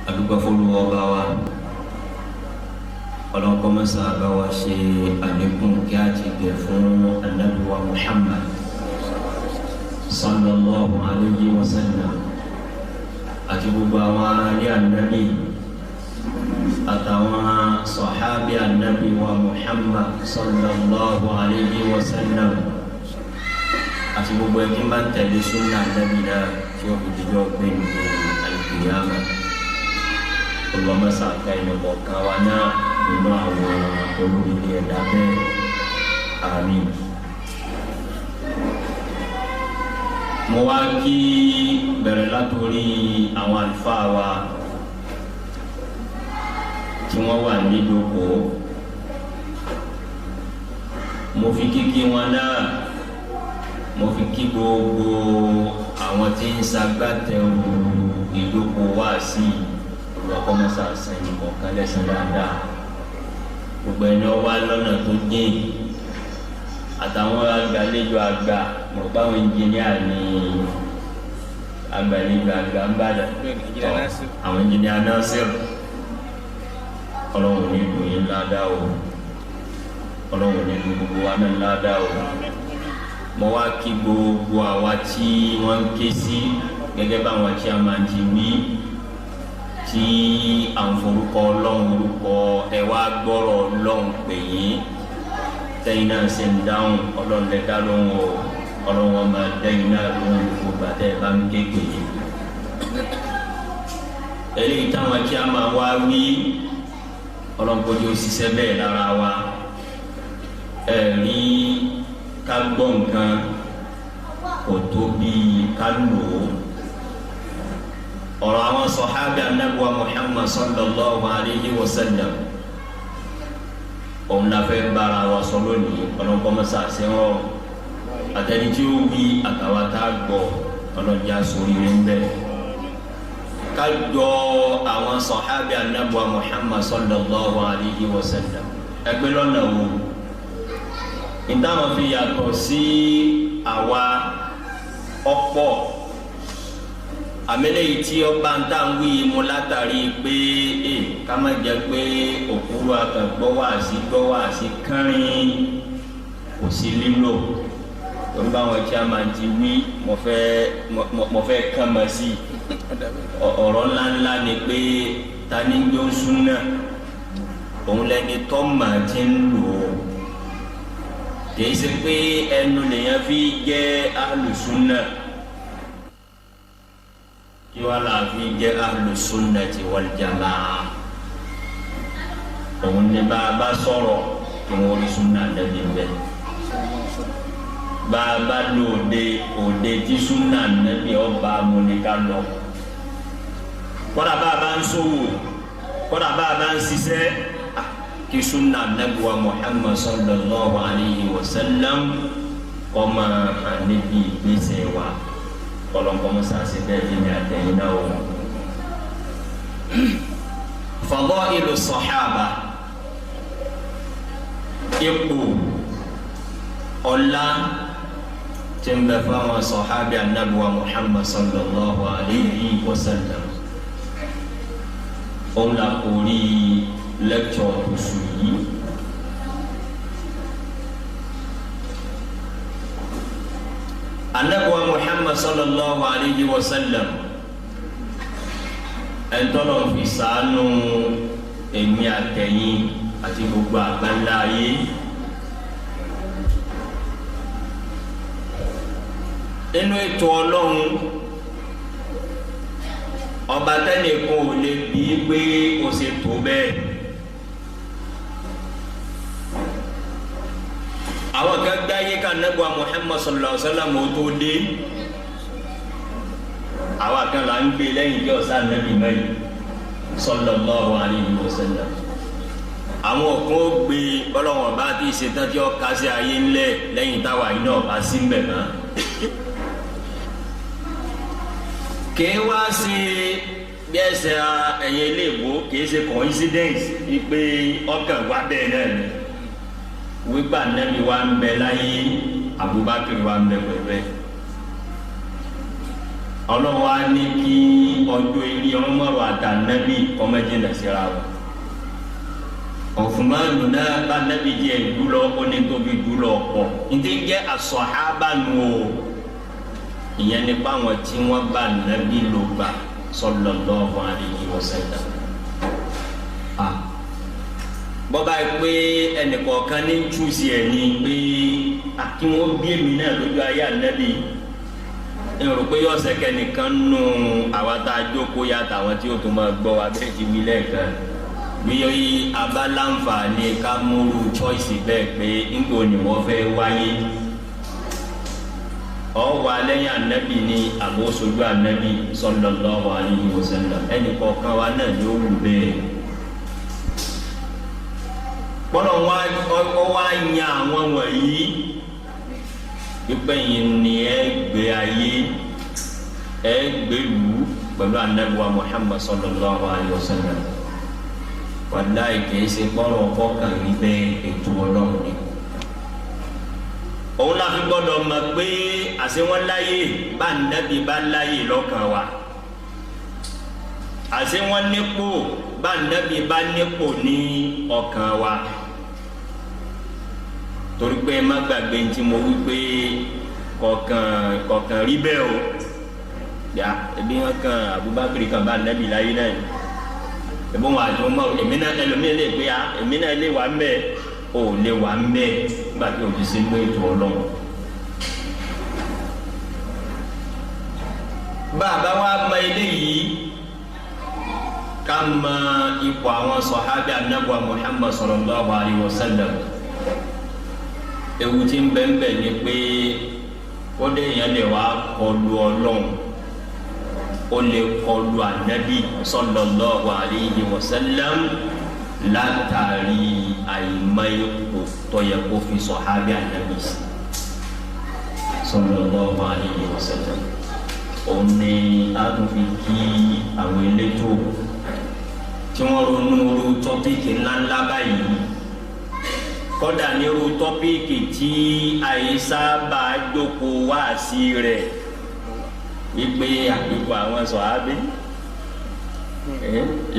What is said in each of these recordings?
adúgbò fọlùwọ́ bá wa ọlọ́nkọ́mọ́sá bá wa ṣe àlékún kí a ti gbẹ̀ fún Ànábì wa Muhammad sallallahu alayhi wa sallam àti gbogbo àwọn aráàlú Ànábì àtàwọn sọ̀hábì Ànábì wa Muhammad sallallahu alayhi wa sallam àti gbogbo ẹni máa ń tẹ̀lé súnà Ànábì náà tí ó fi dijọ́ gbé ní al-qiyama. Olùwàmọ́sá ká ẹni kọ̀ọ̀kan wa náà nínú àwọn olóríire ẹ̀dá bẹ́ẹ̀. Àmín. Mo wá kí bẹ̀rẹ̀ látòrí àwọn àlùfáà wa tí wọ́n wà níjókòó. Mo fi kíkí wọn náà, mo fi kí gbogbo àwọn tí ń ṣagbátẹrù ìjókòó wá sí ọkọ̀mọ́sá sẹ́yìn kọ̀ọ̀kan lẹ́sìn dáadáa. Gbogbo ẹni ọwá lọ́nà tó dín àtàwọn agbàlejò àgbà mọ̀ báwọn ẹnjìníà ní agbàlejò àgbà ń bàdàn àwọn ẹnjìníà náà sẹ́rù. Ọlọ́run ní ìlú yín ládàá o, Ọlọ́run ní ìlú gbogbo wa náà ládàá o. Mo wá kí gbogbo àwa tí wọ́n ń ké sí gẹ́gẹ́ báwọn tí a máa ti wí tí à ń forúkọ Ọlọ́run orúkọ ẹ wá gbọ́rọ̀ Ọlọ́run pè yín tẹ́yìn náà ṣe ń dáhùn Ọlọ́run lẹ dá lóhùn o, Ọlọ́run wọn máa dẹ́yìn náà lóhùn gbogbo àtẹ́ ẹ bá ń ké pè yín. Eléyìí táwọn tí a máa wá wí Ọlọ́run kò jẹ́ òṣìṣẹ́ bẹ́ẹ̀ lára wa ẹ̀rí ká gbọ́ nǹkan kò tó bí ká lò ó. Ọ̀rọ̀ àwọn sọ̀hábì Ànábì wa Muhammad sallallahu alayhi wa sallam òun la fẹ́ bára wa sọ lónìí. Ọlọ́nkọ́mọ́sá ṣe ń rọrùn àtẹni tí ó wí àtàwọn tá a gbọ́ ọlọ́jà sórí rẹ̀ ń bẹ̀. Ká jọ àwọn sọ̀hábì Ànábì wa Muhammad sallallahu alayhi wa sallam ẹgbẹ́ lọ́nà wo ìdáhùn fi yàtọ̀ sí àwa ọ̀pọ̀ àmẹ́lẹ́ yìí tí ọba ń tà ń wí mu látàrí pé ká má jẹ́ pé òkúru akẹ́gbọ́ wá sí kánrin kò sí lílò tó ń bá wọn kí a máa ti wí mo fẹ́ kán mọ́ sí ọ̀rọ̀ ńláńlá ni pé ta ni jó ń súnà òun lẹni tó mà ti ń lò ó kìí ṣe pé ẹnu lèyàn fi jẹ́ ahlùsúnà kí wọ́n là fi jẹ́ ahlùsúnnati wal jamaa. Òun ni bá a bá sọ̀rọ̀ kí wọ́n rí súnà Nábì bẹ́ẹ̀. Bá a bá lò òde tí súnà Nábì ọba amúnika lọ. Kọ́dà bá a bá ń sòwò, kọ́dà bá a bá ń ṣiṣẹ́ kí sunna Ànábì wa Muhammad sallallahu alayhi wa sallam ọmọ anabi gbèsè wa kọlọńkọmọ sàṣẹ bẹ́ẹ̀ bí mi àtẹ̀yìn náà o. Fadailu sahaba ipò ọlá tí ń bẹ fáwọn sọ̀hábì Ànábì wa Muhammad sallallahu alayhi wa sallam òun là kò rí lecture oṣù yìí. Ànábì wa Muhammad sallallahu alayhi wa sallam ẹ̀ńtọ́nà fi ṣàánú èmi àtẹ̀yìn àti gbogbo àgbáńlá ayé. Nínú ètò Ọlọ́run ọba tẹ́nìkan ò lè bí pé o ṣe tó bẹ́ẹ̀. Àwọn kan gbáyé ká Ànábì wa Muhammad sallallahu alaihi wasallam ó tó dé. Àwọn kan là ń gbé lẹ́yìn tí ọ̀sán Ànábì mẹ́rin sallallahu alaihi wasallam. Àwọn kan ó gbé bọ́lọ́wọ́n bá ti ṣetán tí ó kásí ayé ńlẹ̀ lẹ́yìn táwa yìí náà bá sí mbẹ̀ mọ́. Kìí wá sí bí ẹsẹ̀ ẹ̀yẹ iléèwò kìí ṣe coincidence wípé ọkàn wá bẹ́ẹ̀ náà ni wípé Ànábì wa ń bẹ láyé Abubakar wa ń bẹ pẹ̀lú ẹ̀. ọlọ́run wa ní kí ọjọ́ eré Umaru àtànábì ọmọdéjìnà síra wọn. Usmanu náà bá nábì jẹ́ ìdúlọ ó ní tóbi dúlọ pọ̀ ntí ń jẹ́ as-sahaba nù o ìyẹn nípa àwọn tí wọ́n bá nábì ló gbà sallallahu alaihi wasallam. bọ́ba yìí pé ẹnìkọ̀ọ̀kan ní túùsì ẹ̀ ní pé kí wọ́n bí èmi náà lójú ayé ànábì èrò pé ọ̀sẹ̀ kẹ́nìkan nù àwa tá a jókòó yàtọ̀ àwọn tí ó tún máa gbọ́ wa bẹ́ẹ̀ ti wí lẹ́ẹ̀kan bí abáláǹfààní ká múru choice bẹ́ẹ̀ pé nígbò ni wọ́n fẹ́ wáyé ọ̀wà lẹ́yìn ànábì ní àbóṣojú ànábì sallallahu alaihi wasallam ẹnìkọ̀ọ̀kan wa náà ni ó wù bẹ́ẹ̀. Bọ́lá wá yan àwọn wọ̀nyí pípẹ́ yìí ni ẹ gbé ayé ẹ gbé lù pẹ̀lú anabiwa Muhammad sallallahu alayhi wa sallam wàláì kìí ṣe gbọ́dọ̀ fọ́kàn rí bẹ́ẹ̀ ètò ọlọ́run ni. òun náà fi gbọ́dọ̀ mọ̀ pé àṣewọ́n láyé bá nàbí bá láyé lọ́kàn wa àṣewọ́n nípò bá nàbí bá nípò ní ọkàn wa. torí pé má gbàgbé ntí mo wí pé kọ̀ọ̀kan rí bẹ́ẹ̀ o yà ebi wọn kan Abubakar kan bá nàbí láyé náà ebi wọn àti wọn mọ èmi náà ẹlòmíì lè pé èmi náà lè wà mbẹ ò lè wà mbẹ nígbà tí o ti ṣe gbé ètò Ọlọ́run. bàbá wa mọ eléyìí ká mọ ipò àwọn sọ̀hábì Ànábì Muhammad sallallahu alaihi wasallam. ewu tí ń bẹ́ẹ̀ ni pé ó dé yẹn lè wá kọlu Ọlọ́run ó lè kọlu Ànábì sallallahu alaihi wasallam látàrí àìmọ̀ ipò tó yẹ kó fi sọ̀hábì Ànábì sallallahu alaihi wasallam. òun ni a tún fi kí àwọn elétò tí wọ́n ronú oru tọ́pìkì ńláńlá báyìí kódà nírú tọ́píìkì tí àyíṣà bá jókòó wá sí rẹ̀ wípé ipò àwọn sọ̀hábí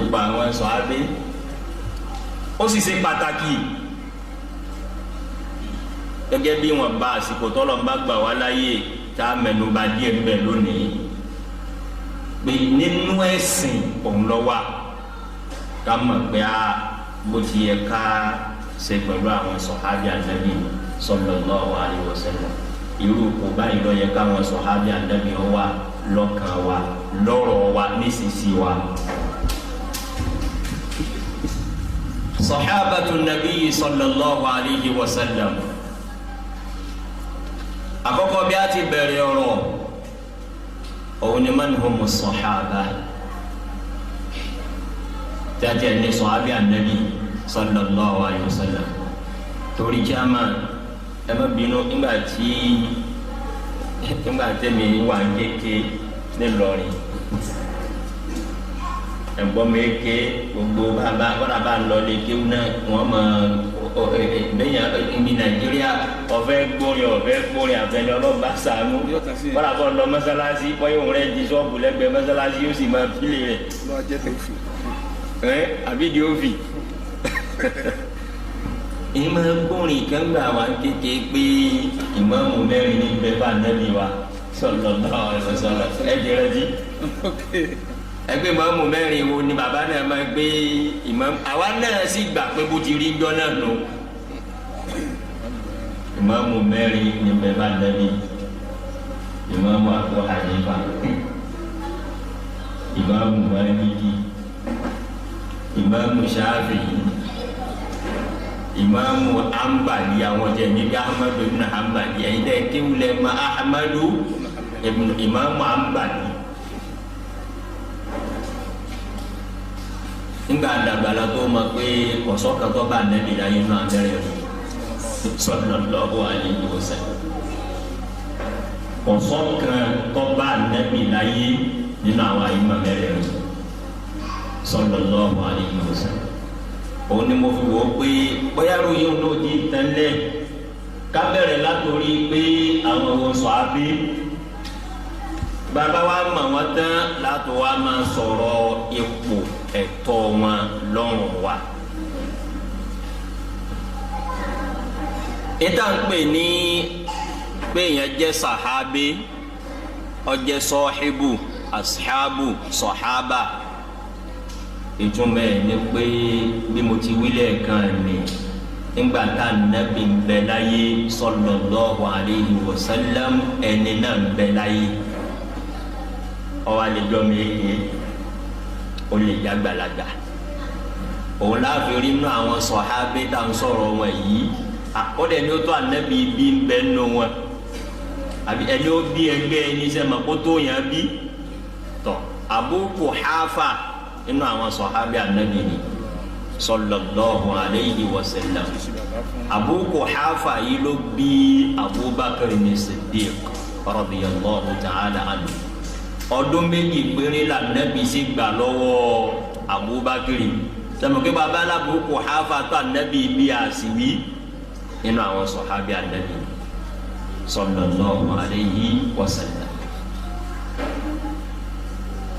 ipò àwọn sọ̀hábí ó sì ṣe pàtàkì gẹ́gẹ́ bí wọ́n bá àsìkò tọ́lọ̀ ń bá gbà wá láyé tá a mẹ́nuba díẹ̀ níbẹ̀ lónìí pé nínú ẹ̀sìn òun lọ wà ká mọ̀ pé bó ti yẹ ká ṣe pẹ̀lú àwọn sọ̀hábì Ànábì sallallahu alaihi wasallam. irú kò báyìí lọ yẹ káwọn sọ̀hábì Ànábì wà lọ́kàn wa lọ́rọ̀ wa nísinsìnyí wa. Sahabatu Nabi sallallahu alaihi wasallam. àkọ́kọ́ bí a ti bẹ̀rẹ̀ ọ̀rọ̀ òun ni man humu sọ̀hábà tí a ti ẹ̀ ní sọ̀hábì Ànábì sallallahu alayhi wa sallam. torí jama ẹ má bínú nígbà tẹ́mi wà kéke nílọrin ẹ̀gbọ́n mi ké gbogbo bàbá kọ́ra bá ń lọ lé kéwù náà wọ́n mọ bẹ́yìn ibi Nàìjíríà ọ̀fẹ́ gbórin àfẹ́lẹ́ ọlọ́ba sànú kọ́ra bọ́ lọ mọ́sálásí pọ́yìn òun rẹ̀ di sọ́ọ̀bù lẹ́gbẹ̀ẹ́ mọ́sálásí yóò sì máa fílẹ̀ rẹ̀ àbídìí ó fi ìmọ̀ gbórin kan gbà wá kéke pé ìmáàmù mẹ́rin ní bẹ́ẹ̀ bá Ànábì wa sallallahu alaihi wasallam ẹ jẹrẹ jí ẹgbẹ́ ìmáàmù mẹ́rin wo ni bàbá náà máa gbé ìmáàmù àwa náà sì gbà pé bó ti rí jọ náà nù ìmáàmù mẹ́rin ní bẹ́ẹ̀ bá Ànábì ìmáàmù Abu Hanifa ìmáàmù Maliki ìmáàmù Shafi'i ìmáàmù Hanbali àwọn jẹ níbi Ahmadu ibn Hanbali ẹ̀yin dẹ́ kéwulẹ̀ ma Ahmadu ibn ìmáàmù Hanbali. nígbà dàgbàlá tó ma pé kọ̀sọ́kàtọ́ bá Ànábì láyé náà bẹ̀rẹ̀ sallallahu alaihi wasallam. kọ̀sọ́kàtọ́ bá Ànábì láyé nínú àwọn àyè máa bẹ̀rẹ̀ sallallahu alaihi wasallam. òun ni mo fi wò ó pé bóyá ròyìn ló di tẹ́lẹ̀ ká bẹ̀rẹ̀ látòrí pé àwọn ohun sọ̀hábí bá bàbá wa mọ̀ wọ́n tán láti wá máa sọ̀rọ̀ ipò ẹ̀tọ́ wọn lọ́rùn wa. ìta ń pè ní pé èèyàn jẹ́ sàhábé ó jẹ́ sọ́híbù ashabu sọ̀hábà ìtumọ̀ ẹ̀ ni pé bí mo ti wílẹ̀ kan ni nígbà tá Ànábì ń bẹ láyé sallallahu alayhi wa sallam ẹni náà ń bẹ láyé ọwọ́ àlejò méje ó lè já gbàlagbà òun láàfin rí inú àwọn sọ̀hábé tá ń sọ̀rọ̀ wọn yìí àkọ́dẹ̀ ni ó tó Ànábì bí ń bẹ nù wọn àbí ẹni ó bí ẹgbẹ́ ẹni sẹ́mi kó tó yẹn bí tọ́ Abu Quhafa inú àwọn sọ̀hábé Ànábì ni sallallahu alayhi wa sallam Abu Quhafa yìí ló bí Abubakar ní Siddiq radiyallahu ta'ala anhu ọdún méjì péré la Ànábì sì gbà lọ́wọ́ Abubakar sẹ́mi bàbá Abu Quhafa tó Ànábì bí àsìwí inú àwọn sọ̀hábé Ànábì sallallahu alayhi wa sallam.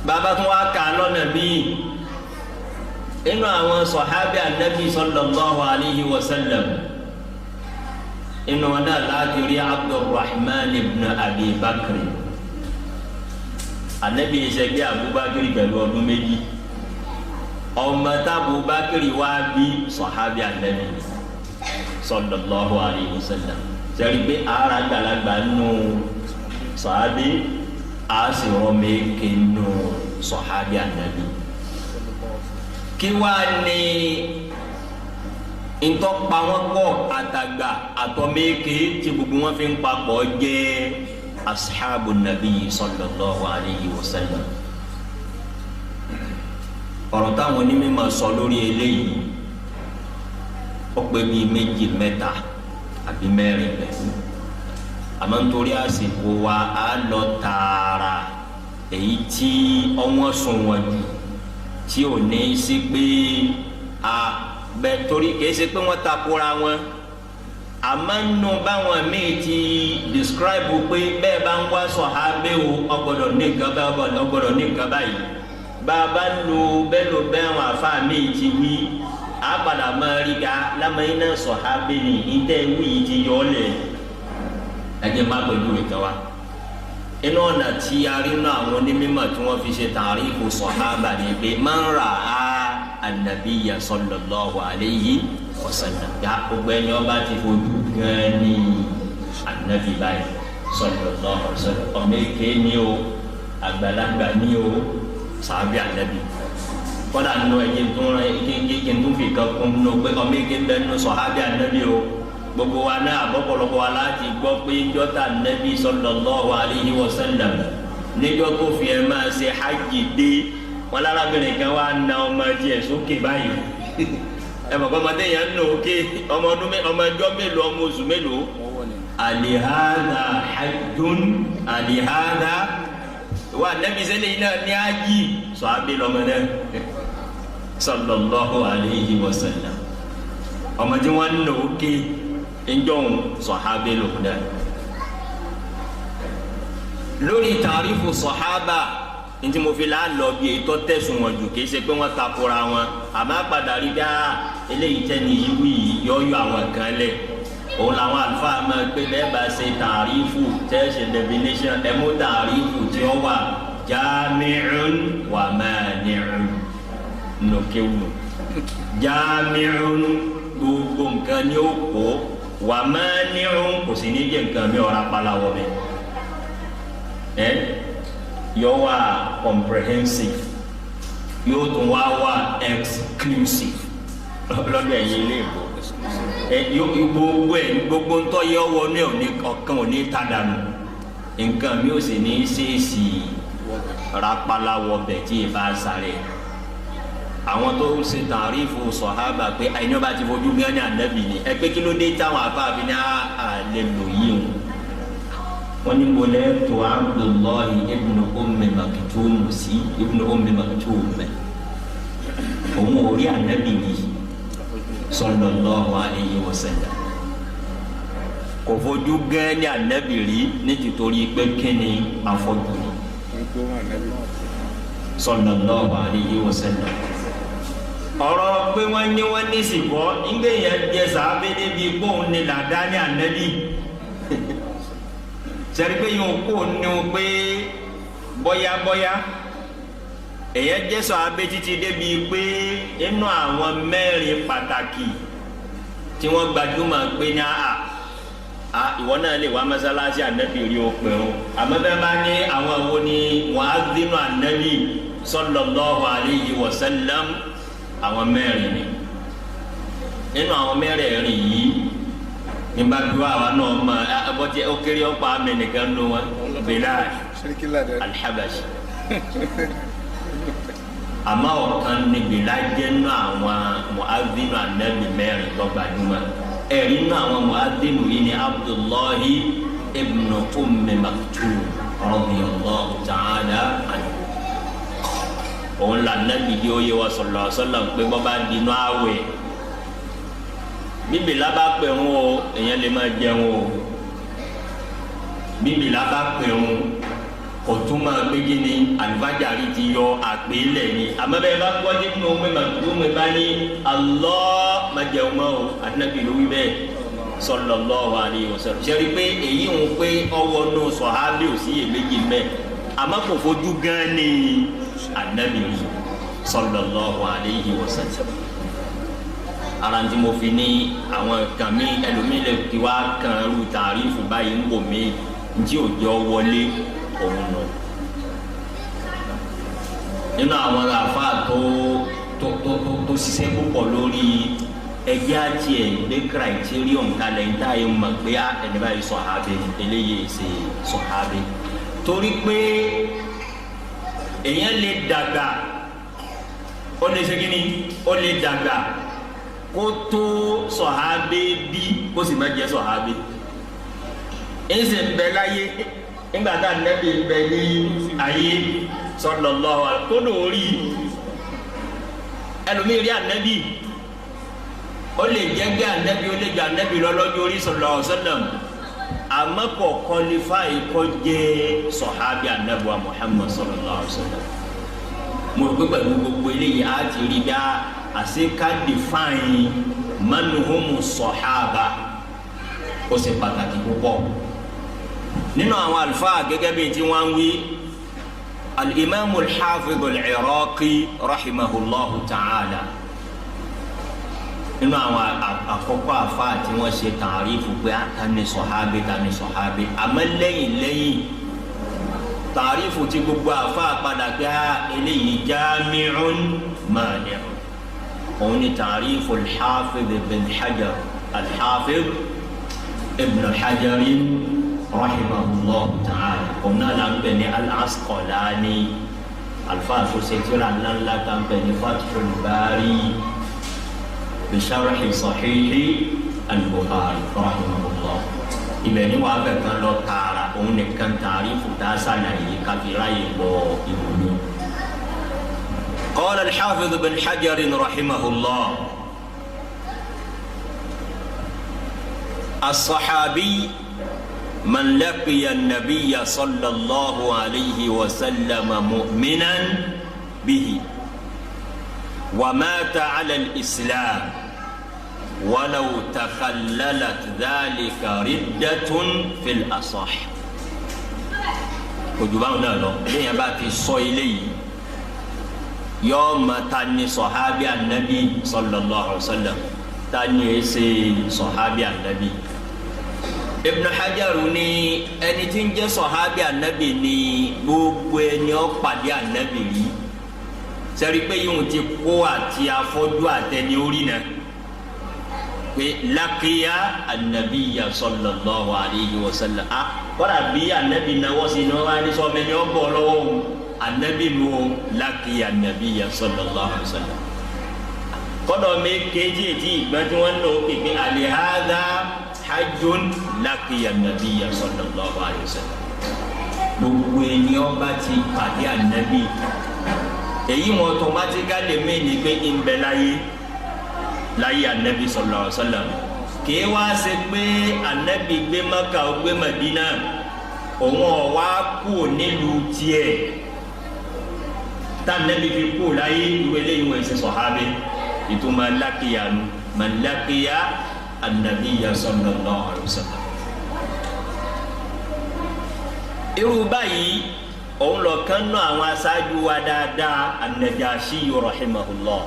bàbá tún wá kà lọ́nà bíi inú àwọn sọ̀hábí Ànábì sallallahu alayhi wa sallam inú wọn náà láti rí Abdurrahman ibn Abi Bakr Ànábì ìṣẹ́gbẹ́ Abubakar pẹ̀lú ọdún méjì ọmọ tábùbakar wá bí sọ̀hábí Ànábì sallallahu alayhi wa sallam sẹ́rí pé ara gbàlagbà nù sọ̀hábí a sì rọ́mẹ́kẹ́ nù sọ̀hábí Ànábì. Kí wá ní ntọ́pa wọn pọ̀ àtàgbà àtọ́mẹ́kẹ́ tí gbogbo wọn fi ń papọ̀ jẹ́ ashabu nabi sallallahu alayhi wa sallam. ọ̀rọ̀ táwọn onímọ̀ sọ lórí eléyìí ó pé bíi méjì mẹ́ta àbí mẹ́rin bẹ́ẹ̀ àmọ́ nítorí àsìkò wa á lọ tààrà èyí tí ọwọ́n sùn wọ́n jù tí ò ní sí pé a bẹ torí kìí ṣe pé wọ́n takora wọn àmọ́ nù báwọn míì ti describe pé bẹ́ẹ̀ bá ń wá sọ̀hábẹ́ o ọgbọ́dọ̀ ní nǹkan báyìí ọgbọ́dọ̀ ní nǹkan báyìí bàbá lo bẹ́ẹ̀ lo bẹ́ẹ̀ àwọn àfa míì ti wí àpàdà máa rí ga lámàyín náà sọ̀hábẹ́ ni ìtẹ́ wí ti yọ ọ́ lẹ̀ ẹ̀jẹ̀ má pẹ̀lú ìtàn wa inú ọ̀nà tí a rí náà àwọn onímọ̀ tí wọ́n fi ṣe tàrífù sọ̀hábà ni pé man ra'a an-nabiyya sallallahu alayhi wa sallam ya gbogbo ẹni ọba ti fojú gan ni Ànábì báyìí sallallahu alaihi wa sallam ọmọ èké ni o àgbàlagbà ni o sàbí Ànábì kọ́dà nínú ẹ̀jẹ̀ tó ń rẹ kéńké tó fi kan kún nínú pé ọmọ èké bẹ́ẹ̀ nínú sọ̀hábì Ànábì o gbogbo wa náà àbọ̀pọ̀lọpọ̀ wa láti gbọ́ pé jọ́ta Nabi sallallahu alayhi wa sallam níjọ́ tó fi ẹ̀ máa ṣe hajj dé wọn lárábìnrin kan wá na ọmọ díẹ̀ sókè báyìí ẹ mọ̀ kọ́mọdé yẹn ń nà ókè ọmọ ẹjọ́ mélòó ọmọ oṣù mélòó alihada hajjun alihada wa Nabi sẹ́lẹ̀ yìí náà ní ájì sọ abẹ́ lọ́mọ náà sallallahu alayhi wa sallam ọmọ tí wọ́n ń nà ókè njọ́n sọ̀hábẹ́ lòkúdà lórí tàrífù sọ̀hábà ntí mo fi láàlọ́ bí ètò tẹ̀sùn wọn jù kì í ṣe pé wọ́n takora wọn àmọ́ àpàdà rí dá eléyìí tẹ́ni ìwú yìí yọ́yọ́ àwọn kan lẹ̀ òun làwọn àlùfáà máa gbé bẹ́ẹ̀ bá ṣe tàrífù tẹ́sí definition ẹ̀mú tàrífù tí ó wà jami'un wa mani'un nùkéwù jami'un gbogbo nǹkan ni ó kó wà máa ní ọ̀hún kò sí ní jẹ́ nǹkan mi ọ̀rá palawọ́ mi yóò wà comprehensive yóò tún wá wà exclusive lọ́dọ̀ ẹ̀yin ilé ìbò gbogbo ntọ́ yẹ ọwọ́ ní ọ̀kan ò ní tàdánù nǹkan mi ò sì ní ṣèèṣì rapalawọ́ bẹ̀ tí ì bá sáré àwọn tó ń ṣe tàrífù sọ̀hábà pé àyìnbá bá ti fojú gán ní Ànábì ni ẹ pé kí ló dé táwọn afáàfin ní àlè lò yìí o wọn ní mo lẹ tó Abdullahi ibn Ummi Maktum sí ibn Ummi Maktum òun ò rí Ànábì yìí sallallahu alayhi wa sallam kò fojú gán ní Ànábì rí ní tìtorí pé kí ni afọ́jú ni sallallahu alayhi wa sallam. ọ̀rọ̀ pé wọ́n ní sìnkọ́ nígbè yẹn jẹ sàábé débi kóun ní làdáni ànábì sẹ́ni pé yóò kóun ní o pé bọ́yábọ́yá èyàn jẹ́ sàábé títí débi pé inú àwọn mẹ́rin pàtàkì tí wọ́n gbajúmọ̀ pé ní ìwọ náà lè wá mọ́sálásí ànábì rí o pé o àmọ́ bẹ́ẹ̀ bá ní àwọn wo ni mu'adhdhinu ànábì sallallahu alayhi wa sallam àwọn mẹ́rin ni nínú àwọn mẹ́rẹ̀ẹ̀rin yìí ní bá dúró àwa náà mọ abọ́tí ó kéré ọ̀pá amẹnìkan nù wọn Bilal al-Habashi àmọ́ ọ̀kan ní Bilal jẹ́ nínú àwọn mu'adhdhinu ànábì mẹ́rin tó gbajúmọ̀ ẹ̀rí nínú àwọn mu'adhdhinu yìí ni Abdullahi ibn Ummi Maktum radiyallahu ta'ala anhu. òun là nàbì di oyè wa sallallahu alaihi wasallam pé bọ́ bá di inú àwẹ̀ bíbí lábá pẹ̀ ń wo èèyàn lè máa jẹun o bíbí lábá pẹ̀ ń kò tún máa gbégi ni àlùfáàjàrí ti yọ àgbélẹ̀ ni àmọ́ bẹ́ẹ̀ bá gbọ́ dé fún omi màtúmọ̀ bá ní Allah máa jẹun mọ́ o àdínàbì ló wí bẹ́ẹ̀ sallallahu alaihi wasallam ṣe rí pé èyí ń pé ọwọ́ nù sọ̀hábì ò sí èméjì mẹ́ àmọ́ kò fojú gan ni anabi sallallahu alayhi wa sallam aranti mo fi ní àwọn kan mi ẹlòmíì lè ti wá kan ru tàrífù báyìí ń bò mí ntí òjò wọlé òun nù nínú àwọn àfa tó ṣiṣẹ́ púpọ̀ lórí ẹgbẹ́ àti ẹgbẹ́ criterion kalẹ̀ ń táyé mọ̀ pé ẹni báyìí sọ̀hábẹ́ eléyìí ṣe sọ̀hábẹ́ torí pé èyàn lè dàgbà ó lè ṣe kíni ó lè dàgbà kó tó sọ̀hábé bí kó sì má jẹ́ sọ̀hábé ẹ̀sẹ̀ ń bẹ láyé nígbà tá Ànábì ń bẹ ní ayé sallallahu alaihi kó ló rí ẹlòmíì rí Ànábì ó lè jẹ́ gbé Ànábì ó lè jẹ́ Ànábì lọ́lọ́jọ́ orí sallallahu alaihi wasallam àmọ́ kò kọlifáì kó jẹ́ sọ̀hábì Ànábì wa Muhammad sallallahu alaihi wasallam mo rò pé pẹ̀lú gbogbo eléyìí á ti rí bí àṣekà define man humu sọ̀hábà ó ṣe pàtàkì púpọ̀ nínú àwọn àlùfáà gẹ́gẹ́ bíi tí wọ́n ń wí al-imam al-hafiz al-iraqi rahimahullahu ta'ala nínú àwọn àkọ́kọ́ àfa tí wọ́n ṣe tààrífù pé tani sọ̀hábì àmọ́ lẹ́yìn tààrífù tí gbogbo àfa padà pé eléyìí jami'un mani' òun ni tààrífù al-hafiz ibn hajar al-hafiz ibn hajar rahimahullahu ta'ala òun náà là ń bẹ̀ ní al-asqalani alfa àfọ̀sẹ̀tìrà ńláńlá kan bẹ̀ ní fathul bari. بشرح صحيح البخاري رحمه الله ibẹni wàá bẹ kan lọ tààrà òun nìkan tààrífù tá a ṣàlàyé káfíńrà yìí bọ ìwúlò. قال الحافظ بن حجر رحمه الله الصحابي من لقي النبي صلى الله عليه وسلم مؤمنا به ومات على الإسلام ولو تخللت ذلك ردة في الأصح. ojúbáwọn lọ lẹ́yìn bá ti sọ eléyìí yọọ ma ta ni sọhábì anabi sallallahu alaihi wasallam ta ni ẹsẹ sọhábì anabi. Ibn Hajar ní ẹni tí ń jẹ́ sọhábì anabi ní gbogbo ẹni ó pàdé anabi rí sẹ́rí pé yóò ti kó àti afọ́jú àtẹni orí náà pé laqiya anabiya sallallahu alayhi wa sallam kọ́ra bí anabi náwó sí ni wọ́n bá ní sọ́mọ ẹni ọ̀bọ̀ lọ́wọ́ o anabi nu o laqiya anabiya sallallahu alayhi wa sallam kọ́dọ̀ mi kéjì ètí ìgbọ́n tí wọ́n ń lò kéke alihada hajjun laqiya anabiya sallallahu alayhi wa sallam gbogbo ẹni ọba ti pàdé anabi èyí wọn automatically mẹ́ni pé ń bẹ láyé anabi sallallahu alaihi wasallam kìí wá ṣe pé anabi gbé Mákà ó gbé Mádínà òun ọ̀wá kú nílùú tiẹ̀ tá Ànábì fi kú láyé ìwé lẹ́yìn wọ́n ṣe sọ̀hábẹ́ ìtumọ̀ lákìyà nu man laqiya an-nabiyya sallallahu alaihi wasallam. irú báyìí òun lọ kán náà àwọn aṣáájú wa dáadáa an-Najashi rahimahullah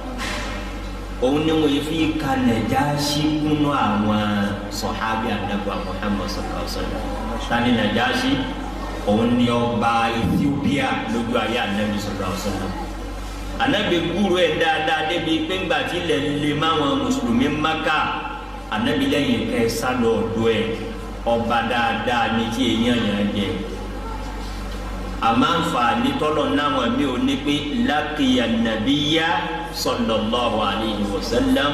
òun ni wọ́n fi ka Najashi kúnú àwọn sọ̀hábẹ́ Ànábì Muhammad sallallahu alaihi wasallam. tani Najashi òun ni ọba Ethiopia lójú ayé Ànábì sallallahu alaihi wasallam. Ànábì gbúrò ẹ̀ dáadáa débi pé ńgbà tí ilẹ̀ lè má wọn mùsùlùmí Mákà Ànábì lẹ́yìn kẹ́ sálọ ọ̀dọ́ ẹ̀ ọba dáadáa ní tí èèyàn yẹn jẹ. àmọ́ àǹfààní tọ́lọ̀ náwọn mi ò ní pé laqiya nabiyya sallallahu alayhi wa sallam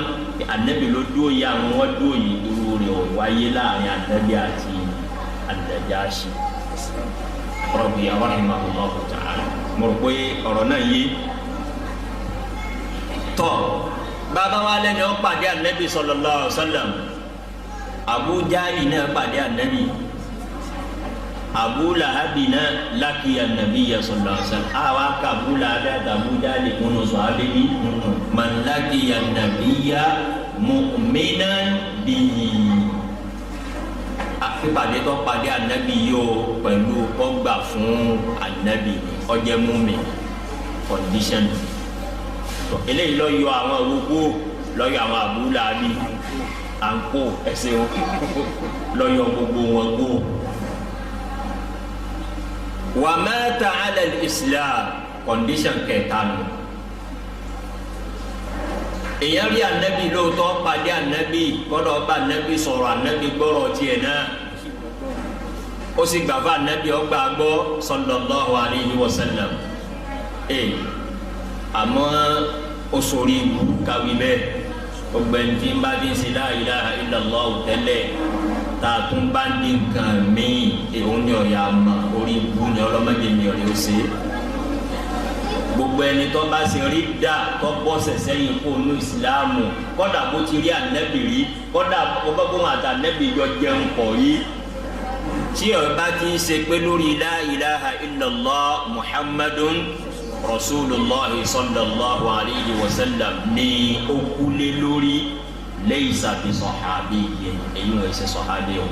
Ànábì ló dúró yẹ àwọn wọ́n dúró yìí irú rẹ̀ ò wáyé láàrin Ànábì àti An-Najashi rahimahullahu ta'ala. mo rò pé ọ̀rọ̀ náà yé tọ́ bàbá wa lẹ́nu ó pàdé Ànábì sallallahu alaihi wasallam Abu Jahli náà pàdé Ànábì Abu Lahabi náà laqiya an-nabiyya sallallahu alaihi wasallam àwa ká Abu Lahabi àti Abu Jahli kúnnù sọ abẹ́bí man laqiya an-nabiyya mu'minan bihi àfipàdé tó pàdé Ànábì yóò pẹ̀lú ọgbà fún Ànábì ọjẹ́ múmi condition eléyìí lọ yọ àwọn arúgbó lọ yọ àwọn Abu Lahabi àǹkó ẹsẹ wọn lọ yọ gbogbo wọn gbó. wa mata ala al-islam condition kẹta nù. èèyàn rí Ànábì lóòótọ́ pàdé Ànábì gbọ́dọ̀ bá Ànábì sọ̀rọ̀ Ànábì gbọ́rọ̀ tiẹ̀ náà ó sì gbà fún Ànábì ọgbà gbọ́ sallallahu alayhi wa sallam. àmọ́ osori ibu kawi bẹ́ẹ̀ ọgbẹ́ntì bá ti ṣe la ilaha illallah tẹ́lẹ̀ tá a tún bá ní nǹkan míì òun ni ọ̀yà mà orí ibu ni ọlọ́mọdé ni ọ̀rẹ́ ó ṣe. gbogbo ẹni tó bá ṣe rí dà tó bọ́ sẹ̀sẹ̀ yìí kó nu ìsìláàmù kọ́dà bó ti rí Ànábì rí kọ́dà bó àti Ànábì yọ jẹun pọ̀ yìí tí ọba ti ń ṣe pé lórí la ilaha illallah muhammadun rasulillah sallallahu alayhi wa sallam ní okule lórí laysa bi sahabi èyí wọ́n ṣe sahabi o.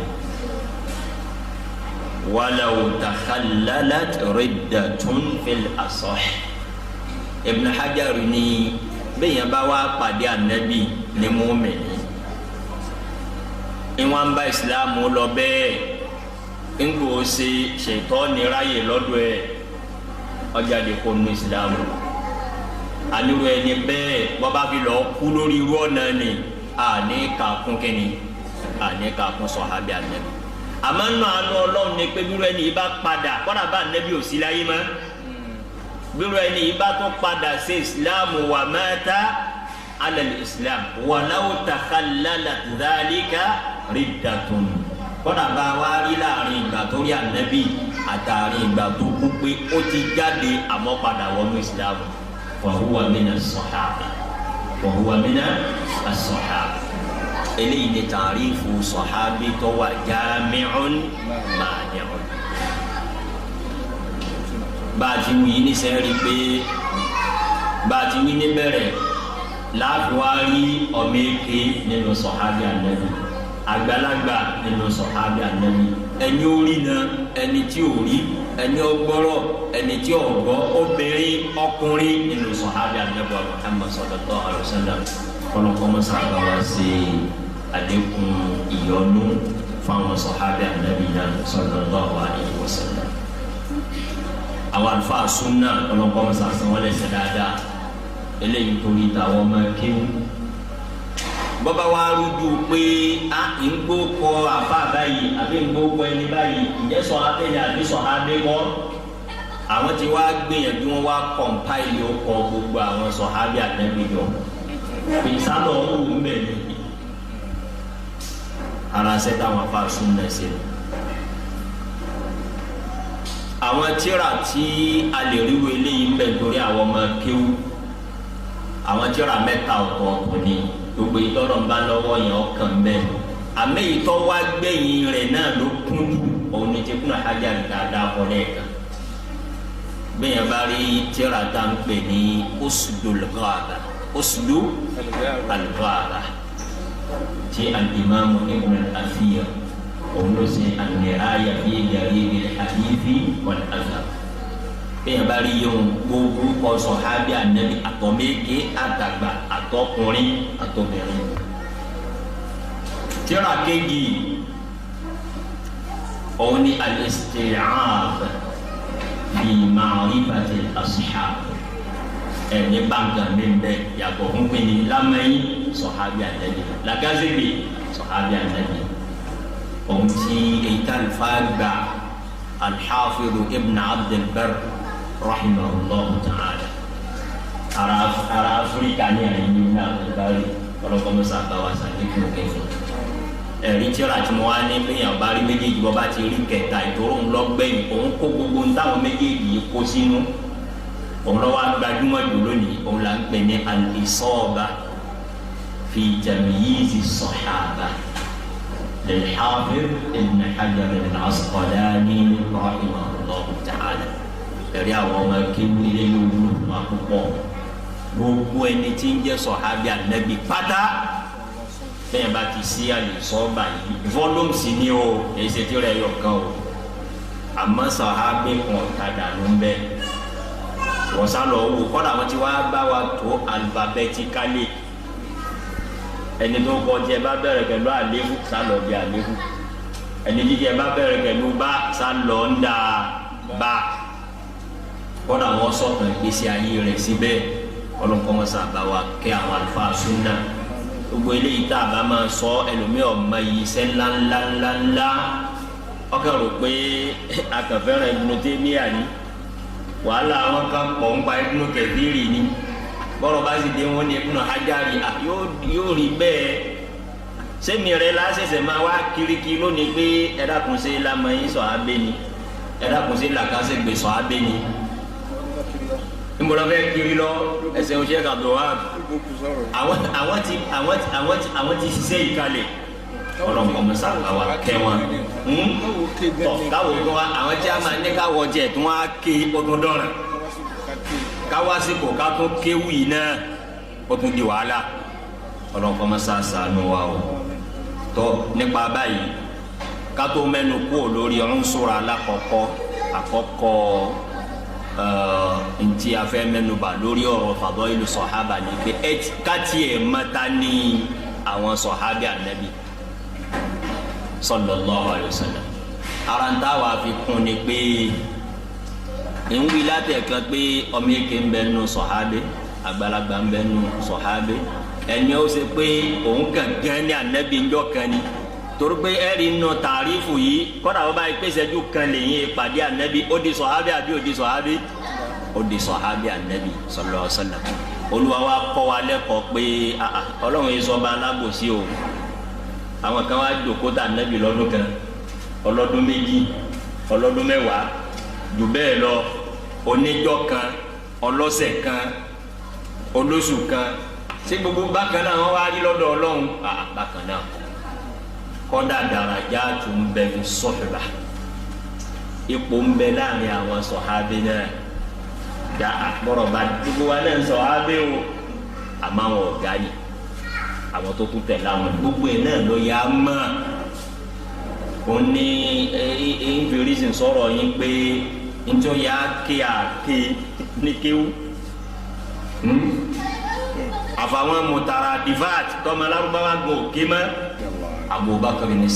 walaw takhallalat riddatun fil asah. Ibn Hajar ní bẹ́ẹ̀ yẹn bá wá pàdé Ànábì ní mùmínì ìwọ̀n bá ìsìlámù lọ bẹ́ẹ̀ ńgbò ṣe ṣètọ́ níráyè lọ́dọ̀ ẹ̀ ọjà lè kó nu ìsìlámù àníwò ẹni bẹ́ẹ̀ bọ́bá fi lọ kú lórí irú ọ̀nà ni àní kàkún kínní àní kàkún sọ̀hábì Ànábì. àmọ́ nù àánú Ọlọ́run ni pé bírú ẹni yìí bá padà kọ́nà bá Ànábì ò sí láyé mọ́ bírú ẹni yìí bá tún padà sí ìsìlámù wà mata ala al-islam walaw takhallalat dhalika riddatun kọ́nà bá wá rí láàrin ìgbà tó rí Ànábì àtàrin ìgbà tó kú pé ó ti jáde àmọ́ padà wọnú ìsìlámù fa huwa mina as-sahaba wa huwa mina as-sahaba. eléyìí ni tàrífù sọ̀hábí tó wà jámí'un máni'un. bá a ti wí ní sẹ́rí pé bá a ti wí ní bẹ̀rẹ̀ láàfin wá rí ọmọ èké nínú sọ̀hábí Ànábì àgbàlagbà nínú sọ̀hábí Ànábì ẹni ó rí náà ẹni tí ò rí ẹni ó gbọ́rọ̀ ẹni tí ò gbọ́ obìnrin ọkùnrin nínú sọ̀hábí Ànábì Muhammad sallallahu alaihi wasallam kọ́lọ́kọ́mọ́ sábà wá sí àlékún ìyọ́nú fáwọn sọ̀hábí Ànábì náà sallallahu alaihi wasallam. àwọn àlùfáà súnà kọ́lọ́kọ́mọ́ sábà wọ́n lè ṣe dáadáa eléyìí torí táwọn ọmọ kéwù bọ́bá wa rújú pé a ń gbó kọ àfa báyìí àbí ń gbó kọ ẹni báyìí ǹjẹ́ sọ abẹ́yẹ àbí sọ abẹ́kọ́ àwọn tí wàá gbìyànjú wọn wá kọ̀ǹpáìlì ọkọ̀ gbogbo àwọn sọ abẹ́ Ànábì jọ ìsálọ̀ ọ̀hún ń bẹ̀ ní ara ṣẹ́ táwọn afa sún náà ṣe. àwọn tíra tí a lè ríro eléyìí ń bẹ̀ torí àwọn ọmọ kéwù àwọn tíra mẹ́ta ọ̀tọ̀ọ̀tọ̀ ni gbogbo ìtọ́rọ̀ ń bá lọ́wọ́ yẹn ọkàn bẹ́ẹ̀ àmì ìtọ́ wá gbẹ̀yìn rẹ̀ náà ló kún jù òun ni tẹkùn Hajar dáadáa kọ́ lẹ́ẹ̀kan bẹ́ẹ̀ bá rí tíra tá ń pè ní Usdul Ghaba Usdu al-Ghaba tí al-Imam Ibn al-Athir òun ló ṣe an-Nihaya fi Gharib al-Hadithi wal-Athar. bẹ́ẹ̀ bá rí yóò gbogbo kọ sọ̀hábí Ànábì àtọ̀mẹ́kẹ́ àtàgbà àtọkùnrin àtọbìnrin. tíra kejì òun ni al-Isti'ab fi ma'rifati al-ashab ẹni bàǹkà mímbẹ yàtọ̀ fún pinni lamẹ́yìn sọ̀hábí Ànábì Lagazeli sọ̀hábí Ànábì òun ti èyí tá alfa gba al-Hafiz Ibn Abd al-Barr rahimahullahu ta'ala ara Afrika ní àyìn ní àgbáyé ọlọ́kọ́ mọ́sá bá wa sàlékún kẹfọ́ ẹ̀rí tíra tí mo wá ní bẹ́yàn bá rí méjèèjì bọ́ bá ti rí kẹta ìtòrò ńlọgbẹ́yìn òun kó gbogbo ń táwọn méjèèjì kó sínú òun lọ́wọ́ gbajúmọ̀ jù lónìí òun là ń pè ní al-Isaba fi tamyiz as-sahaba lil-Hafiz Ibn Hajar al-Asqalani rahimahullahu ta'ala. ẹ̀rí àwọn ọmọ kéwú ilé yóò wúlò fún wa púpọ̀ gbogbo ẹni tí ń jẹ́ sọ̀hábí Ànábì pátá bẹ́ẹ̀ bá ti sí al-Isaba yìí volumes ni o èyí ṣe tí ó rẹ̀ yọ̀ kan o àmọ́ sọ̀hábí kan tàdà ló ń bẹ́ẹ̀ wọ́n sá lọ wò kọ́dà wọ́n ti wá bá wa tó alifabẹtikálì ẹni tó kọ́ tí ẹ bá bẹ̀rẹ̀ pẹ̀lú àléébù sá lọ bí àléébù ẹni jíjẹ ẹ bá bẹ̀rẹ̀ pẹ̀lú bá sá lọ ń dà bá kọ́dà wọ́n sọ̀tàn ìgbésí ayé rẹ̀ síbẹ̀ ọlọ́nkọ́ wọn sábà wa kẹ́ àwọn àlùfáà súnà gbogbo eléyìí tá a bá máa sọ ẹlòmíì ọmọ yìí iṣẹ́ ńláńláńláńlá ọkàn rò pé akànfẹ́ràn Ibn Taymiyyah ni wàhálà àwọn kan pọ̀ ń pa Ibn Kathiri ni bọ́rọ̀ bá sì dé wọn ní Ibn Hajari yóò rí bẹ́ẹ̀ sẹ́mi rẹ̀ lásẹ̀sẹ̀ máa wá kiriki lónìí pé ẹ̀dàkùnṣe lamẹ́yìn sọ̀hábẹ́ ni ẹ̀dàkùnṣe làkàṣẹ́gbè sọ̀hábẹ́ ni nbọlọfẹ kiri lọ ẹsẹ o ṣe ka dọ wa àwọn ti ṣiṣẹ́ ìkàlẹ̀ ọlọmọ musa àwa kẹ wọn tọ káwọ tó wa àwọn tí a máa ní káwọ jẹ tó wá ké ọdún dọrọ káwá sí kò ká tó kéwù yìí náà ó tún di wàhálà ọlọmọ musa sànù wa o tọ nípa báyìí ká tó mẹ́nu kú lórí ọ̀hún sóra àkọ́kọ́ ntí a fẹ́ mẹ́nubà lórí ọ̀rọ̀ fadailu sọ̀hábà ni pé káti ẹ̀ mẹ́ta ní àwọn sọ̀hábì Ànábì sallallahu alayhi wa sallam. aranta wa fi kún ni pé ìwé látẹ̀kan pé ọmọ eke ń bẹ nù sọ̀hábì àgbàlagbà ń bẹ nù sọ̀hábì ẹni ó ṣe pé òun gangan ní Ànábì ńjọ́ kan ni torí pé ẹ̀rí nù tàrífù yìí kọ́dà wọ́n bá yẹ pé ìṣẹ́jú kan lèyìn ìpàdé Ànábì ó di sọ̀hábì àbí ó di sọ̀hábì ó di sọ̀hábì Ànábì sallallahu alaihi wasallam. Olúwa wa kọ́ wa lẹ́kọ̀ọ́ pé Ọlọ́run yìí sọ́ba alábòsí o àwọn kan wá jókòó tà Ànábì lọ́dún kan ọlọ́dún méjì ọlọ́dún mẹ́wàá jù bẹ́ẹ̀ lọ oníjọ́ kan ọlọ́sẹ̀ kan olóṣù kan ṣé gbogbo bákan náà wọ́n wá rí lọ́dọ̀ Ọlọ́run bákan náà kọ́dà dàrájà tó ń bẹ ní sọ̀hìbà ipò ń bẹ láàrin àwọn sọ̀hábì náà dá àkpọ̀rọ̀ bá gbogbo wa náà sọ̀hábì o àmọ́ àwọn ọ̀gá yìí àwọn tó kú tẹ̀lé àwọn gbogbo ẹ̀ náà ló yà á mọ̀ ó ní ìfìrísìn sọ̀rọ̀ yín pé njọ́ yà á ké àké ní kéwú àfàwọn mùtàrà divat tọ́mọ alárúbáwá gbọ́ òkè mọ́. Abubakar ni